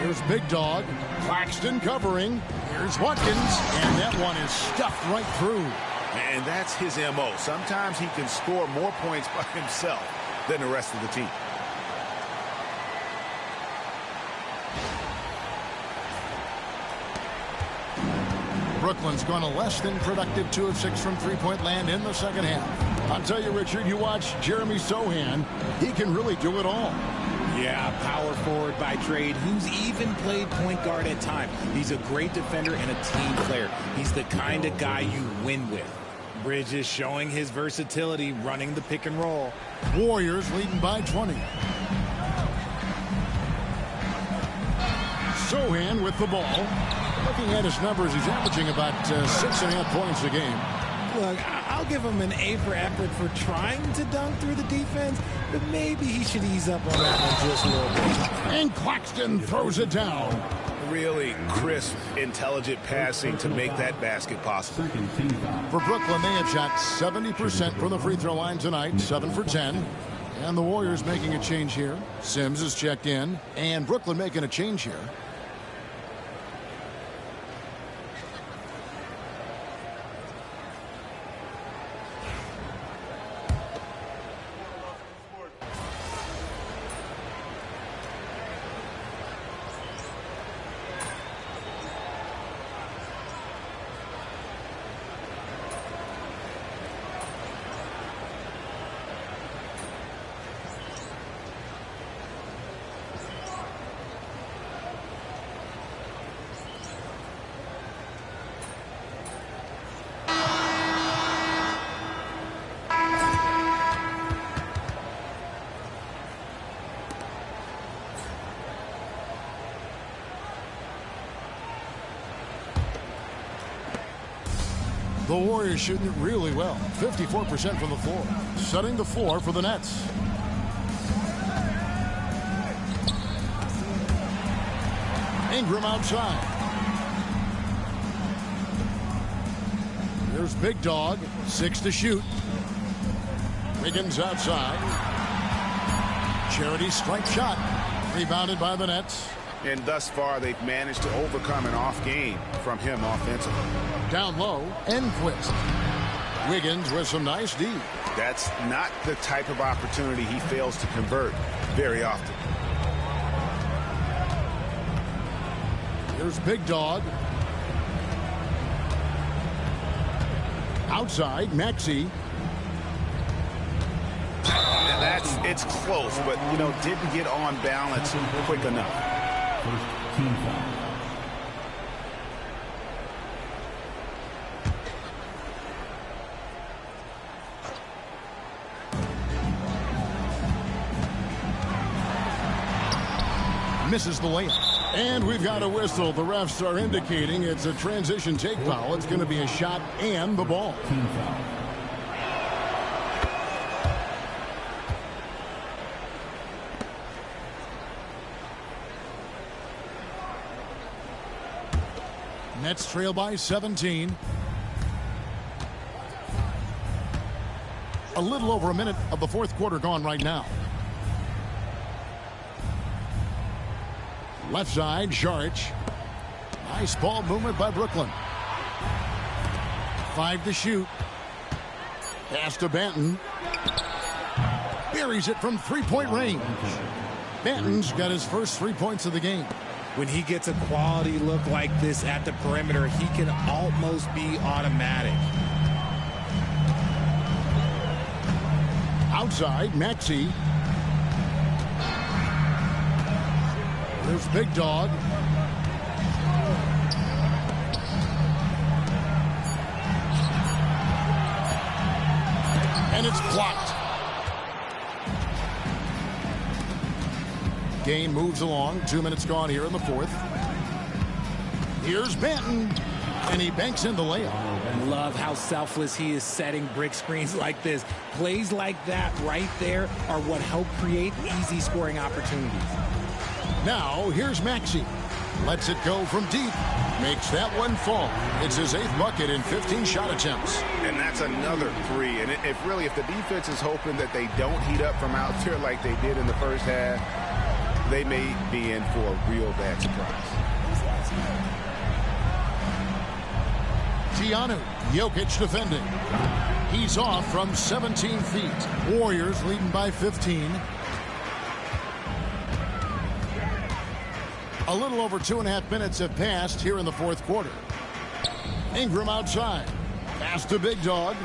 Here's Big Dog. Claxton covering. Here's Watkins. And that one is stuffed right through. And that's his M.O. Sometimes he can score more points by himself than the rest of the team. Brooklyn's gone a less than productive 2 of 6 from three-point land in the second half. I'll tell you, Richard, you watch Jeremy Sohan, he can really do it all. Yeah, power forward by trade, who's even played point guard at times. He's a great defender and a team player. He's the kind of guy you win with. Bridges showing his versatility, running the pick and roll. Warriors leading by 20. Sohan with the ball. Looking at his numbers, he's averaging about 6.5 points a game. Look, I'll give him an A for effort for trying to dunk through the defense, but maybe he should ease up on that one just a little bit. And Claxton throws it down. Really crisp, intelligent passing to make that basket possible. For Brooklyn, they have shot 70% from the free throw line tonight, 7 for 10. And the Warriors making a change here. Sims is checked in, and Brooklyn making a change here. The Warriors shooting it really well. 54% from the floor. Setting the floor for the Nets. Ingram outside. There's Big Dog. 6 to shoot. Wiggins outside. Charity strike shot. Rebounded by the Nets. And thus far, they've managed to overcome an off game from him offensively. Down low, Enquist. Wiggins with some nice D. That's not the type of opportunity he fails to convert very often. Here's Big Dog. Outside, Maxey. And it's close, but, didn't get on balance quick enough. First team foul. Misses the layup. And we've got a whistle. The refs are indicating it's a transition take foul. It's going to be a shot and the ball. Team foul. Nets trail by 17. A little over a minute of the fourth quarter gone right now. Left side, Saric. Nice ball movement by Brooklyn. 5 to shoot. Pass to Banton. Buries it from three-point range. Banton's got his first 3 points of the game. When he gets a quality look like this at the perimeter, he can almost be automatic. Outside, Maxey. There's Big Dog. And it's blocked. Game moves along. 2 minutes gone here in the fourth. Here's Banton. And he banks in the layup. Love how selfless he is setting brick screens like this. Plays like that right there are what help create easy scoring opportunities. Now, here's Maxey. Lets it go from deep. Makes that one fall. It's his 8th bucket in 15 shot attempts. And that's another 3. And if the defense is hoping that they don't heat up from out there like they did in the first half, they may be in for a real bad surprise. Giannou, Jokic defending. He's off from 17 feet. Warriors leading by 15. A little over 2.5 minutes have passed here in the fourth quarter. Ingram outside. Pass to Big Dog.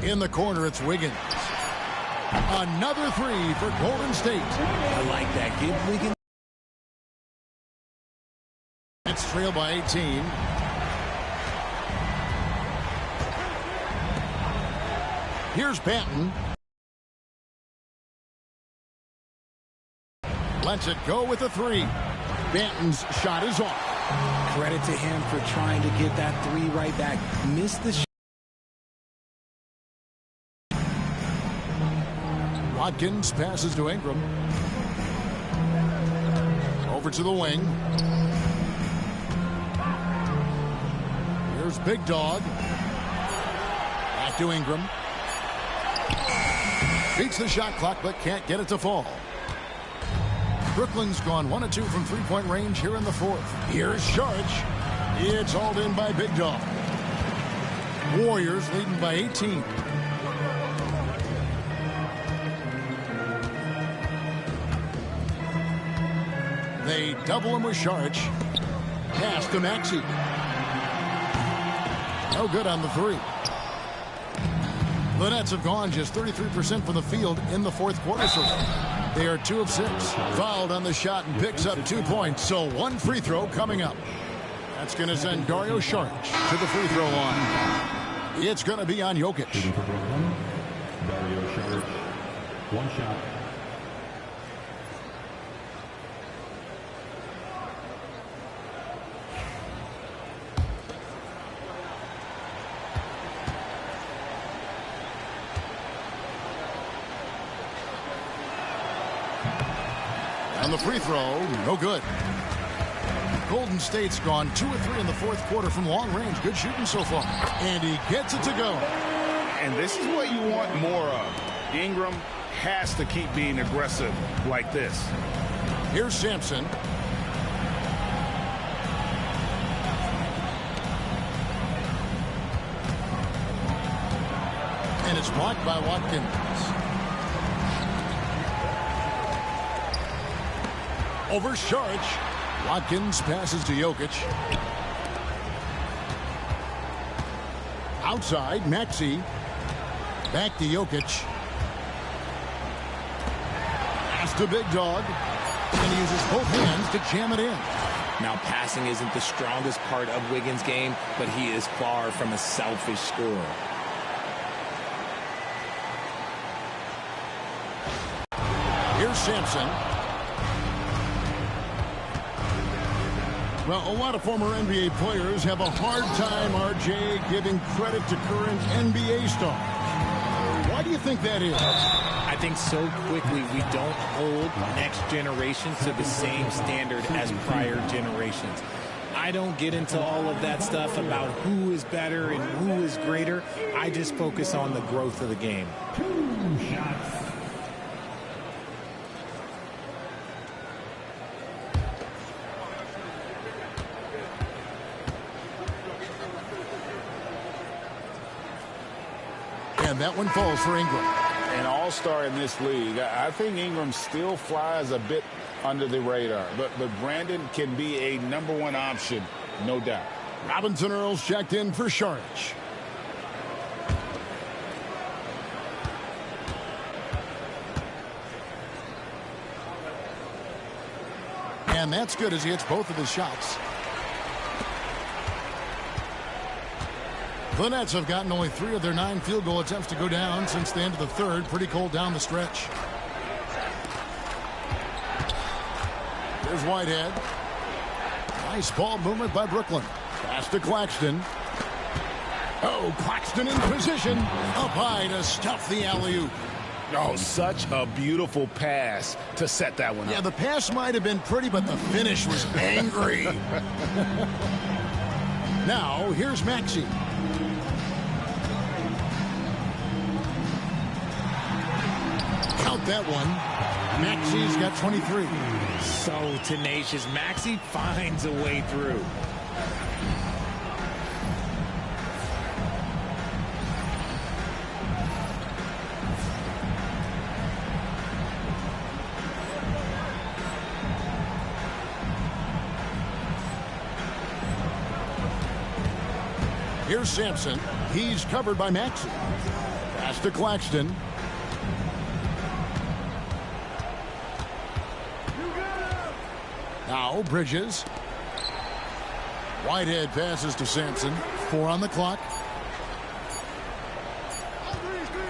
In the corner, it's Wiggins. Another 3 for Golden State. I like that. Give Wiggins. It's trailed by 18. Here's Banton. Lets it go with a 3. Banton's shot is off. Credit to him for trying to get that 3 right back. Missed the shot. Watkins passes to Ingram. Over to the wing. Here's Big Dog. Back to Ingram. Beats the shot clock, but can't get it to fall. Brooklyn's gone 1 of 2 from three-point range here in the fourth. Here's Saric. It's hauled in by Big Dog. Warriors leading by 18. They double him with Saric. Pass to Maxey. No good on the 3. The Nets have gone just 33% from the field in the fourth quarter so far. They are 2 of 6. Fouled on the shot and picks up 2 points. So 1 free throw coming up. That's going to send Dario Saric to the free throw line. It's going to be on Jokic. Dario Saric, 1 shot. On the free throw, no good. Golden State's gone 2 of 3 in the fourth quarter from long range. Good shooting so far. And he gets it to go. And this is what you want more of. Ingram has to keep being aggressive like this. Here's Sampson. And it's blocked by Watkins. Over Saric. Watkins passes to Jokic. Outside, Maxey. Back to Jokic. Pass to Big Dog. And he uses both hands to jam it in. Now, passing isn't the strongest part of Wiggins' game, but he is far from a selfish scorer. Here's Sampson. Well, a lot of former NBA players have a hard time, RJ, giving credit to current NBA stars. Why do you think that is? I think so quickly we don't hold next generations to the same standard as prior generations. I don't get into all of that stuff about who is better and who is greater. I just focus on the growth of the game. 2 shots. And that one falls for Ingram. An all-star in this league. I think Ingram still flies a bit under the radar. But Brandon can be a #1 option, no doubt. Robinson Earls checked in for Saric. And that's good as he hits both of his shots. The Nets have gotten only 3 of their 9 field goal attempts to go down since the end of the third. Pretty cold down the stretch. Here's Whitehead. Nice ball movement by Brooklyn. Pass to Claxton. Oh, Claxton in position. Up high to stuff the alley-oop. Oh, such a beautiful pass to set that one up. Yeah, the pass might have been pretty, but the finish was angry. Now, here's Maxey. Count that one. Maxey's got 23. So tenacious. Maxey finds a way through. Here's Sampson. He's covered by Maxey. Pass to Claxton. Now Bridges. Whitehead passes to Sampson. 4 on the clock.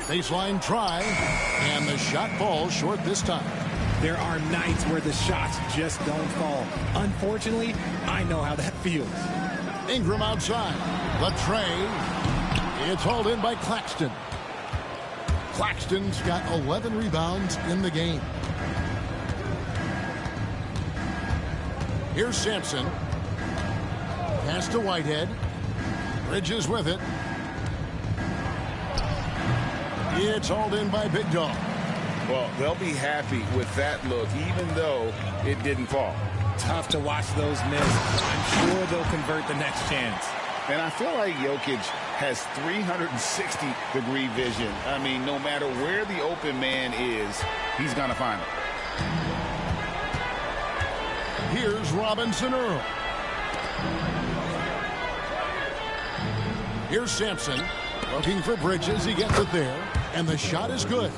Baseline try. And the shot falls short this time. There are nights where the shots just don't fall. Unfortunately, I know how that feels. Ingram outside. The tray. It's hauled in by Claxton. Claxton's got 11 rebounds in the game. Here's Sampson. Pass to Whitehead. Bridges with it. It's hauled in by Big Dog. Well, they'll be happy with that look, even though it didn't fall. Tough to watch those miss. I'm sure they'll convert the next chance. And I feel like Jokic has 360-degree vision. I mean, no matter where the open man is, he's going to find it. Here's Robinson Earl. Here's Sampson. Looking for Bridges. He gets it there. And the shot is good.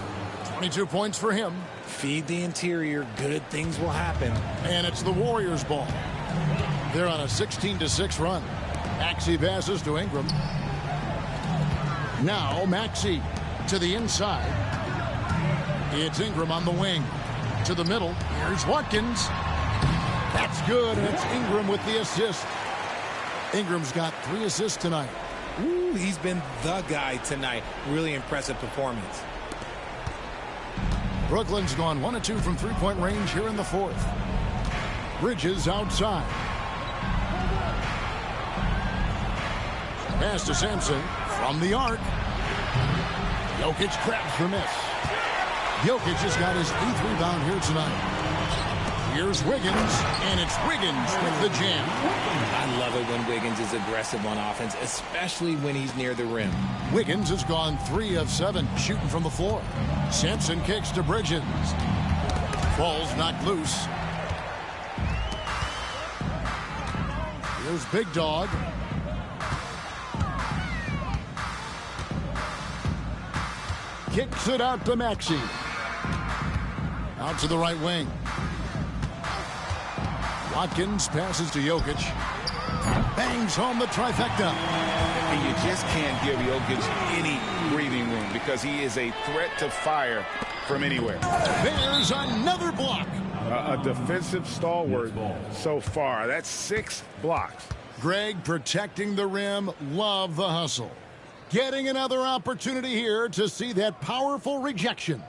22 points for him. Feed the interior. Good things will happen. And it's the Warriors' ball. They're on a 16-6 run. Maxey passes to Ingram. Now Maxey to the inside. It's Ingram on the wing. To the middle. Here's Watkins. That's good, and it's Ingram with the assist. Ingram's got 3 assists tonight. Ooh, he's been the guy tonight. Really impressive performance. Brooklyn's gone 1 of 2 from 3-point range here in the 4th. Bridges outside. Pass to Sampson from the arc. Jokic grabs for miss. Jokic has got his 8th rebound here tonight. Here's Wiggins, and it's Wiggins with the jam. I love it when Wiggins is aggressive on offense, especially when he's near the rim. Wiggins has gone 3 of 7 shooting from the floor. Sampson kicks to Bridges. Ball's knocked loose. Here's Big Dog. Kicks it out to Maxey. Out to the right wing. Watkins passes to Jokic. Bangs home the trifecta. And you just can't give Jokic any breathing room because he is a threat to fire from anywhere. There's another block. A defensive stalwart so far. That's 6 blocks. Greg protecting the rim. Love the hustle. Getting another opportunity here to see that powerful rejection.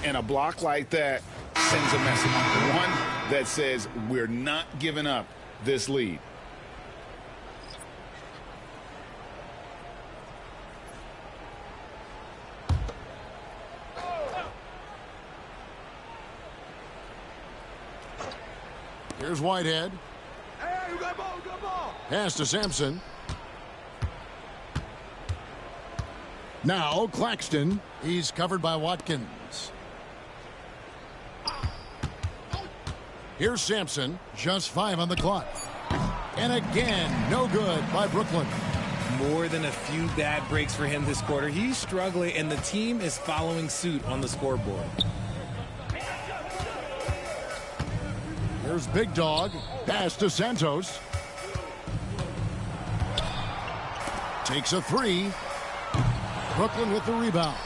And a block like that sends a message. One that says we're not giving up this lead. Here's Whitehead. Hey, you got ball, you got ball. Pass to Sampson. Now Claxton. He's covered by Watkins. Here's Sampson. Just 5 on the clock. And again, no good by Brooklyn. More than a few bad breaks for him this quarter. He's struggling, and the team is following suit on the scoreboard. Here's Big Dog. Pass to Santos. Takes a 3. Brooklyn with the rebound.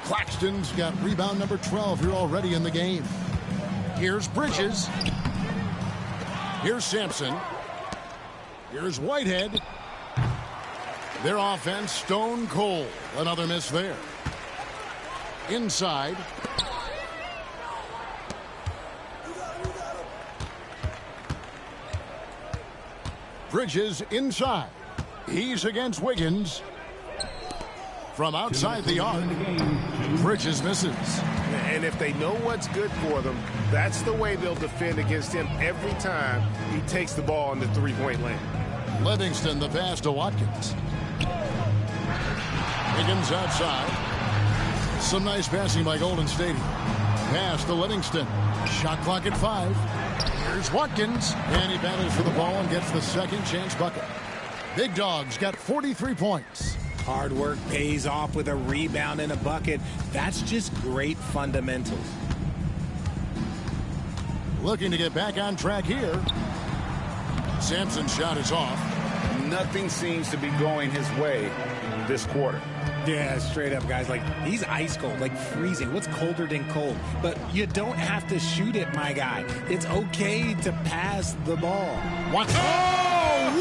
Claxton's got rebound number 12 here already in the game. Here's Bridges. Here's Sampson. Here's Whitehead. Their offense stone cold. Another miss there. Inside. Bridges inside. He's against Wiggins. From outside the arc, Bridges misses. And if they know what's good for them, that's the way they'll defend against him every time he takes the ball in the three-point lane. Livingston, the pass to Watkins. Wiggins outside. Some nice passing by Golden State. Pass to Livingston. Shot clock at 5. Here's Watkins. And he battles for the ball and gets the second chance bucket. Big Dog's got 43 points. Hard work pays off with a rebound and a bucket. That's just great fundamentals. Looking to get back on track here. Sampson's shot is off. Nothing seems to be going his way this quarter. Yeah, straight up, guys. Like, he's ice cold, like freezing. What's colder than cold? But you don't have to shoot it, my guy. It's okay to pass the ball. What? Oh,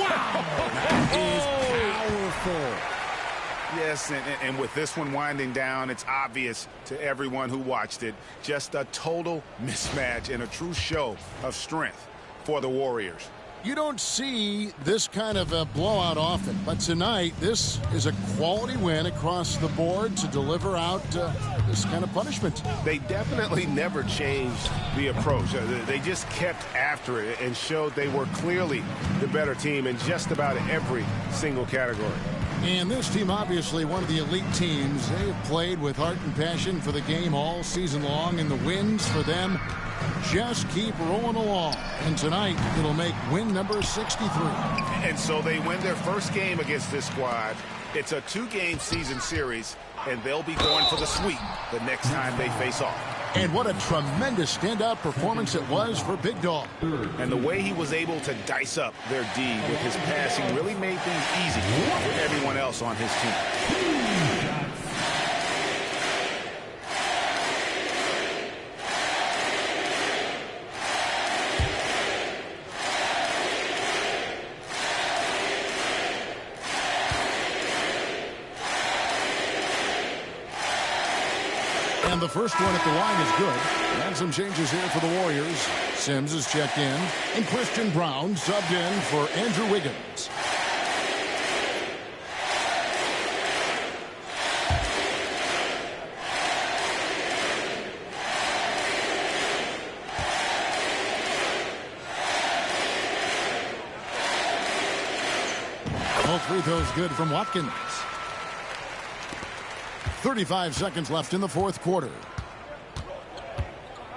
wow! That is powerful. Yes, and with this one winding down, it's obvious to everyone who watched it. Just a total mismatch and a true show of strength for the Warriors. You don't see this kind of a blowout often, but tonight this is a quality win across the board to deliver out this kind of punishment. They definitely never changed the approach. They just kept after it and showed they were clearly the better team in just about every single category. And this team, obviously one of the elite teams. They have played with heart and passion for the game all season long, and the wins for them just keep rolling along. And tonight, it'll make win number 63. And so they win their first game against this squad. It's a 2-game season series, and they'll be going for the sweep the next time they face off. And what a tremendous standout performance it was for Big Dog. And the way he was able to dice up their D with his passing really made things easy for everyone else on his team. And the first one at the line is good. And some changes here for the Warriors. Sims is checked in. And Christian Brown subbed in for Andrew Wiggins. All free throws good from Watkins. 35 seconds left in the fourth quarter.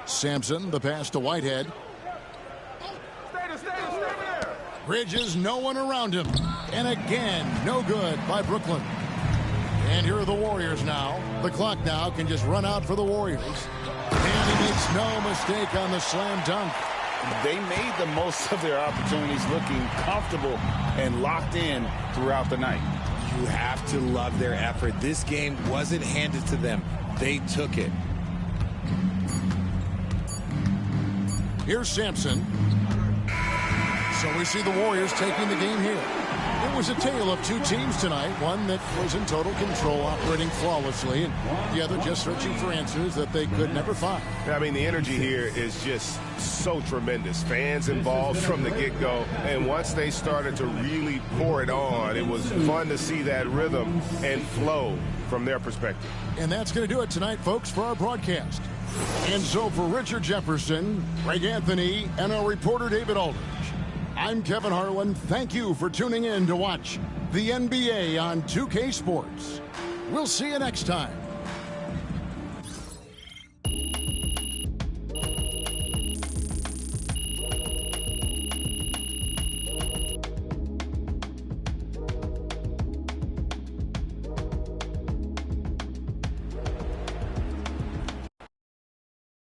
Sampson, the pass to Whitehead. Bridges, no one around him. And again, no good by Brooklyn. And here are the Warriors now. The clock now can just run out for the Warriors. And he makes no mistake on the slam dunk. They made the most of their opportunities, looking comfortable and locked in throughout the night. You have to love their effort. This game wasn't handed to them. They took it. Here's Sampson. So we see the Warriors taking the game here. It was a tale of two teams tonight, one that was in total control, operating flawlessly, and the other just searching for answers that they could never find. I mean, the energy here is just so tremendous. Fans involved from the get-go, and once they started to really pour it on, it was fun to see that rhythm and flow from their perspective. And that's going to do it tonight, folks, for our broadcast. And so for Richard Jefferson, Greg Anthony, and our reporter David Aldridge, I'm Kevin Harlan. Thank you for tuning in to watch the NBA on 2K Sports. We'll see you next time.